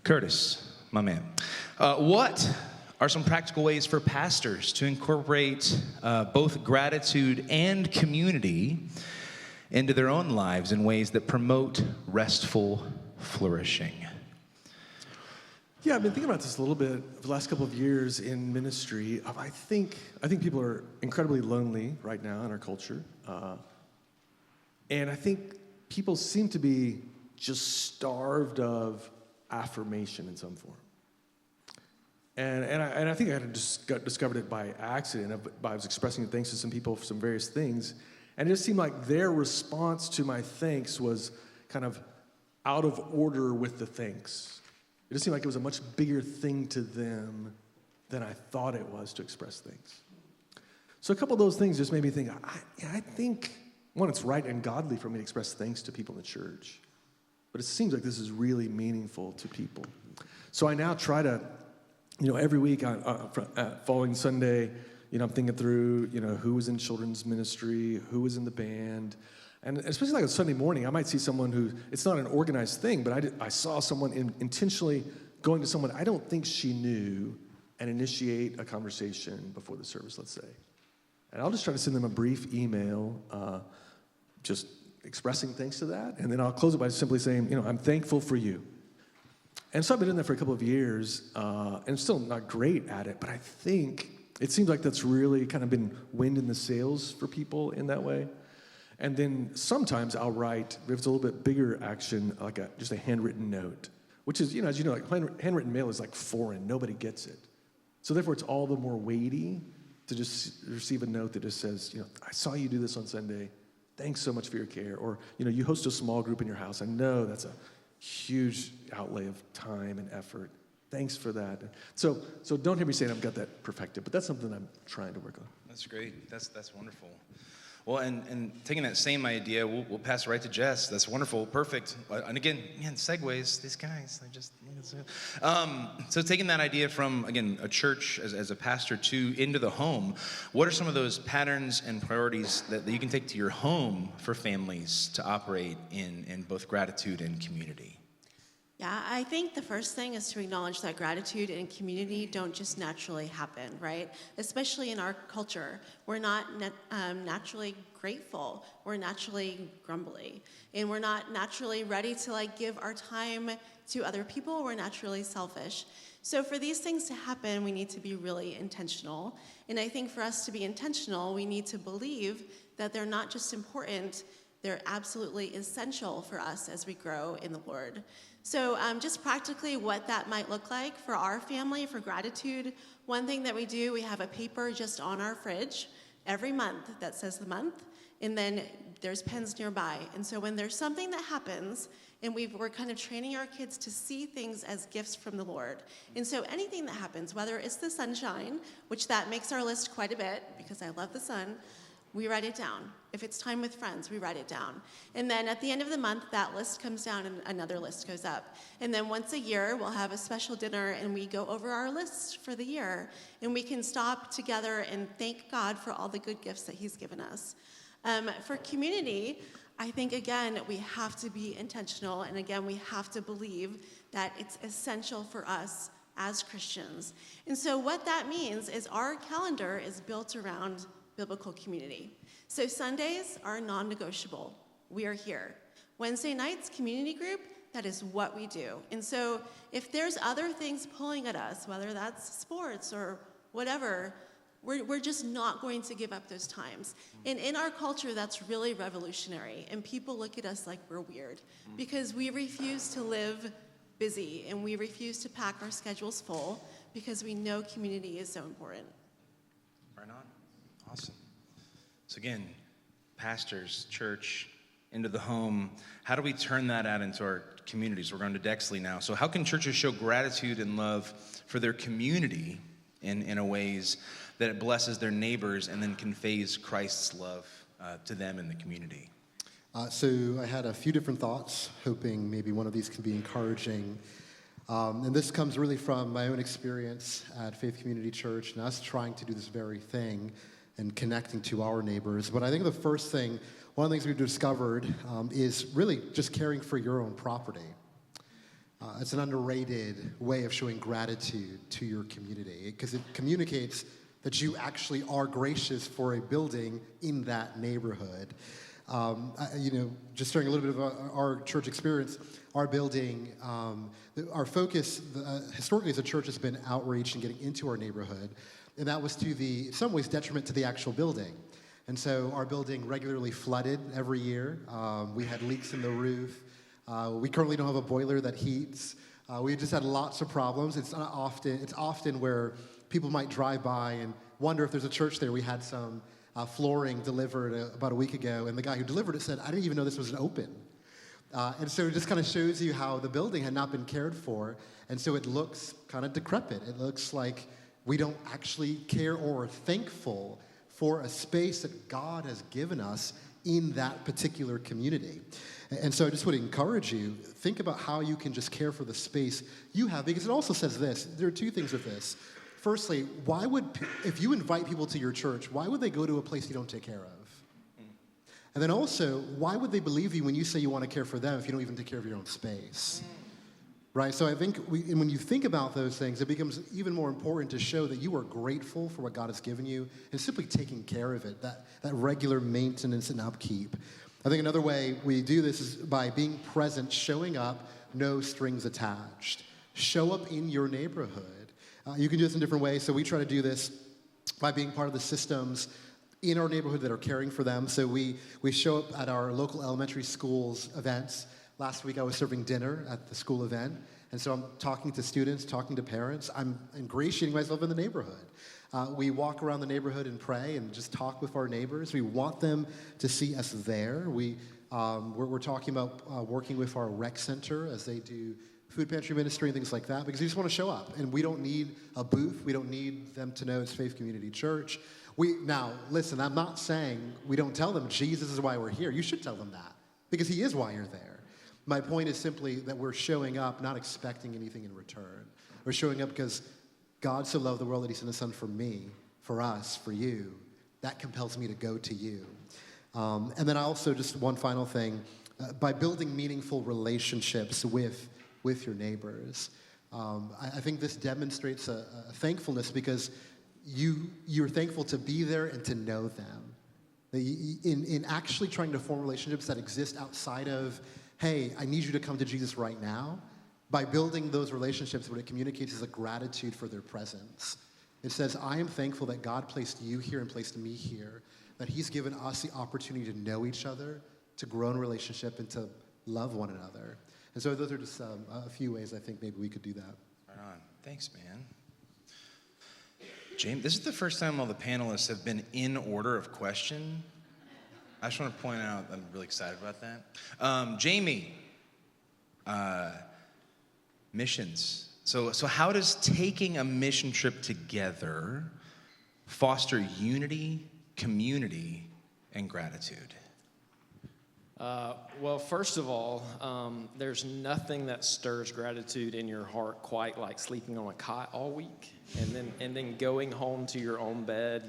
Curtis, my man. What are some practical ways for pastors to incorporate both gratitude and community into their own lives in ways that promote restful flourishing? Yeah, I've been thinking about this a little bit for the last couple of years in ministry. I think people are incredibly lonely right now in our culture. And I think people seem to be just starved of affirmation in some form. And I think I just discovered it by accident. I was expressing thanks to some people for some various things. And it just seemed like their response to my thanks was kind of out of order with the thanks. It just seemed like it was a much bigger thing to them than I thought it was to express thanks. So a couple of those things just made me think, I think, one, it's right and godly for me to express thanks to people in the church. But it seems like this is really meaningful to people. So I now try to, every week following Sunday, I'm thinking through, who was in children's ministry, who was in the band. And especially like on Sunday morning, I might see someone who, it's not an organized thing, but I saw someone intentionally going to someone I don't think she knew and initiate a conversation before the service, let's say. And I'll just try to send them a brief email, just expressing thanks to that. And then I'll close it by simply saying, I'm thankful for you. And so I've been in there for a couple of years, and I'm still not great at it, but I think it seems like that's really kind of been wind in the sails for people in that way. And then sometimes I'll write, if it's a little bit bigger action, like just a handwritten note, which is, as you know, like handwritten mail is like foreign. Nobody gets it. So therefore, it's all the more weighty to just receive a note that just says, I saw you do this on Sunday. Thanks so much for your care. Or, you host a small group in your house. I know that's a huge outlay of time and effort. Thanks for that. So don't hear me saying I've got that perfected, but that's something I'm trying to work on. That's great. That's wonderful. Well, and taking that same idea, we'll pass it right to Jess. That's wonderful, perfect. And again, segues, these guys, they just... So taking that idea from, again, a church as a pastor into the home, what are some of those patterns and priorities that you can take to your home for families to operate in both gratitude and community? Yeah, I think the first thing is to acknowledge that gratitude and community don't just naturally happen, right? Especially in our culture. We're not naturally grateful. We're naturally grumbly. And we're not naturally ready to give our time to other people. We're naturally selfish. So for these things to happen, we need to be really intentional. And I think for us to be intentional, we need to believe that they're not just important, they're absolutely essential for us as we grow in the Lord. So just practically what that might look like for our family, for gratitude, one thing that we do, we have a paper just on our fridge every month that says the month, and then there's pens nearby. And so when there's something that happens, and we're kind of training our kids to see things as gifts from the Lord. And so anything that happens, whether it's the sunshine, which that makes our list quite a bit, because I love the sun, we write it down. If it's time with friends, we write it down. And then at the end of the month, that list comes down and another list goes up. And then once a year, we'll have a special dinner and we go over our list for the year. And we can stop together and thank God for all the good gifts that he's given us. For community, I think, again, we have to be intentional. And again, we have to believe that it's essential for us as Christians. And so what that means is our calendar is built around biblical community. So Sundays are non-negotiable. We are here. Wednesday nights, community group, that is what we do. And so if there's other things pulling at us, whether that's sports or whatever, we're just not going to give up those times. And in our culture, that's really revolutionary. And people look at us like we're weird because we refuse to live busy and we refuse to pack our schedules full because we know community is so important. Right on. Awesome. So again, pastors, church, into the home, how do we turn that out into our communities? We're going to Dexley now. So how can churches show gratitude and love for their community in a ways that it blesses their neighbors and then conveys Christ's love to them in the community? So I had a few different thoughts, hoping maybe one of these can be encouraging. And this comes really from my own experience at Faith Community Church and us trying to do this very thing and connecting to our neighbors. But I think the first thing, one of the things we've discovered is really just caring for your own property. It's an underrated way of showing gratitude to your community because it communicates that you actually are gracious for a building in that neighborhood. Just sharing a little bit of our church experience, our building, our focus historically as a church has been outreach and getting into our neighborhood, and that was to in some ways detriment to the actual building. And so our building regularly flooded every year. We had leaks in the roof. We currently don't have a boiler that heats. We just had lots of problems. It's often where people might drive by and wonder if there's a church there. We had some flooring delivered about a week ago, and the guy who delivered it said, "I didn't even know this was open." And so it just kind of shows you how the building had not been cared for, and so it looks kind of decrepit. It looks like we don't actually care or are thankful for a space that God has given us in that particular community. And so I just would encourage you, think about how you can just care for the space you have, because it also says this. There are two things with this. Firstly, if you invite people to your church, why would they go to a place you don't take care of? And then also, why would they believe you when you say you want to care for them if you don't even take care of your own space? Right? So I think when you think about those things, it becomes even more important to show that you are grateful for what God has given you and simply taking care of it, that regular maintenance and upkeep. I think another way we do this is by being present, showing up, no strings attached. Show up in your neighborhood. You can do this in different ways. So we try to do this by being part of the systems in our neighborhood that are caring for them. So we show up at our local elementary schools events. Last week I was serving dinner at the school event. And so I'm talking to students, talking to parents. I'm ingratiating myself in the neighborhood. We walk around the neighborhood and pray and just talk with our neighbors. We want them to see us there. We're talking about working with our rec center as they do food pantry ministry and things like that, because we just want to show up. And we don't need a booth. We don't need them to know it's Faith Community Church. Now, listen, I'm not saying we don't tell them Jesus is why we're here. You should tell them that, because he is why you're there. My point is simply that we're showing up not expecting anything in return. We're showing up because God so loved the world that he sent his son for me, for us, for you. That compels me to go to you. And then also just one final thing, by building meaningful relationships with your neighbors. I think this demonstrates a thankfulness because you're thankful to be there and to know them. In actually trying to form relationships that exist outside of, hey, I need you to come to Jesus right now, by building those relationships, what it communicates is a gratitude for their presence. It says, I am thankful that God placed you here and placed me here, that he's given us the opportunity to know each other, to grow in relationship, and to love one another. And so those are just a few ways I think maybe we could do that. Right on. Thanks, man. James, this is the first time all the panelists have been in order of question. I just want to point out that I'm really excited about that. Jamie, missions. So how does taking a mission trip together foster unity, community, and gratitude? Well, first of all, there's nothing that stirs gratitude in your heart quite like sleeping on a cot all week and then going home to your own bed.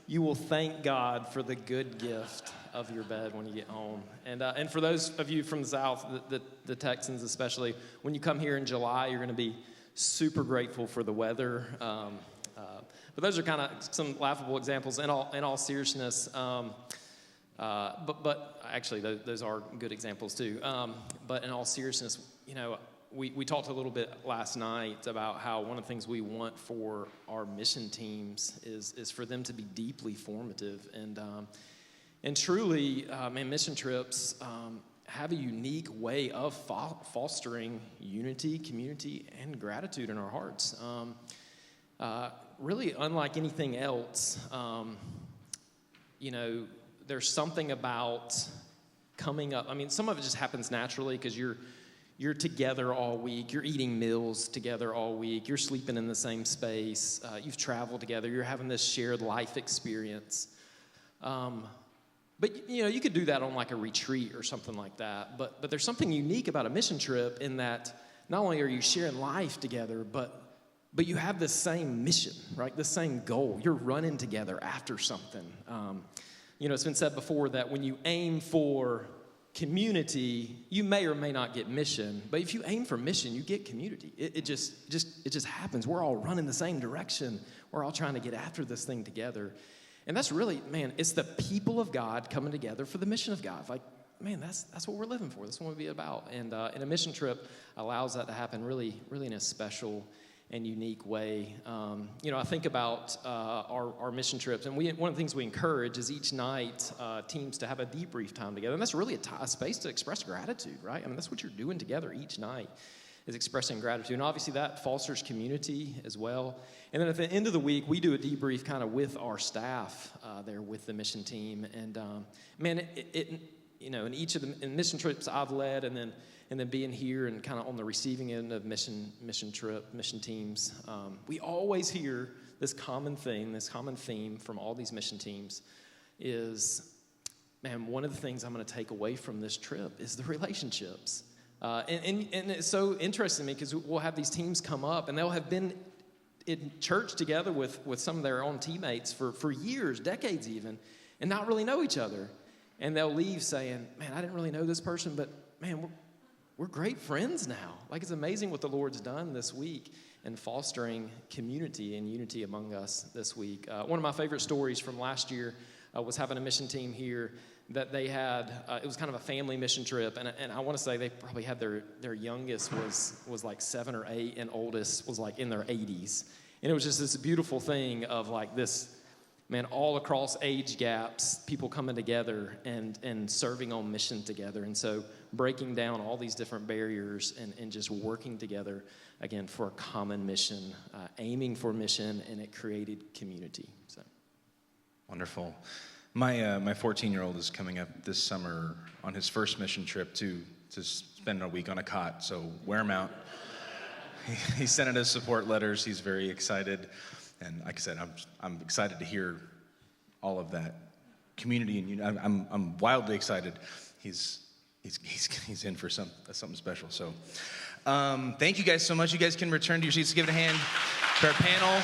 You will thank God for the good gift of your bed when you get home. And for those of you from the South, the Texans especially, when you come here in July, you're going to be super grateful for the weather. But those are kind of some laughable examples. In all seriousness, but actually those are good examples too. But in all seriousness, we talked a little bit last night about how one of the things we want for our mission teams is for them to be deeply formative. And truly, mission trips have a unique way of fostering unity, community, and gratitude in our hearts. Really, unlike anything else, there's something about coming up. Some of it just happens naturally because you're together all week. You're eating meals together all week. You're sleeping in the same space. You've traveled together. You're having this shared life experience. But you could do that on like a retreat or something like that. But there's something unique about a mission trip in that not only are you sharing life together, but you have the same mission, right? The same goal. You're running together after something. It's been said before that when you aim for community, you may or may not get mission, but if you aim for mission, you get community. It just happens. We're all running the same direction. We're all trying to get after this thing together. And that's really, man, it's the people of God coming together for the mission of God. Like, man, that's what we're living for. That's what we'll be about. And a mission trip allows that to happen really, really in a special and unique way. I think about our mission trips, and one of the things we encourage is each night teams to have a debrief time together, and that's really a space to express gratitude, right? I mean, that's what you're doing together each night, is expressing gratitude, and obviously that fosters community as well. And then at the end of the week, we do a debrief kind of with our staff there with the mission team, and man, in each of the mission trips I've led, and then being here and kind of on the receiving end of mission teams, we always hear this common theme from all these mission teams is, man, one of the things I'm going to take away from this trip is the relationships. And it's so interesting to me because we'll have these teams come up and they'll have been in church together with some of their own teammates for years, decades even, and not really know each other. And they'll leave saying, man, I didn't really know this person, but man, we're great friends now. Like, it's amazing what the Lord's done this week in fostering community and unity among us this week. One of my favorite stories from last year was having a mission team here that they had. It was kind of a family mission trip, and I want to say they probably had their youngest was like 7 or 8, and oldest was like in their 80s. And it was just this beautiful thing of like this, man, all across age gaps, people coming together and serving on mission together. And so breaking down all these different barriers and just working together, again, for a common mission, aiming for mission, and it created community. So Wonderful. My 14-year-old is coming up this summer on his first mission trip to spend a week on a cot, so wear him out. He sent us support letters. He's very excited. And like I said, I'm excited to hear all of that community, and I'm wildly excited. He's in for something special. So, thank you guys so much. You guys can return to your seats. Give it a hand to our panel.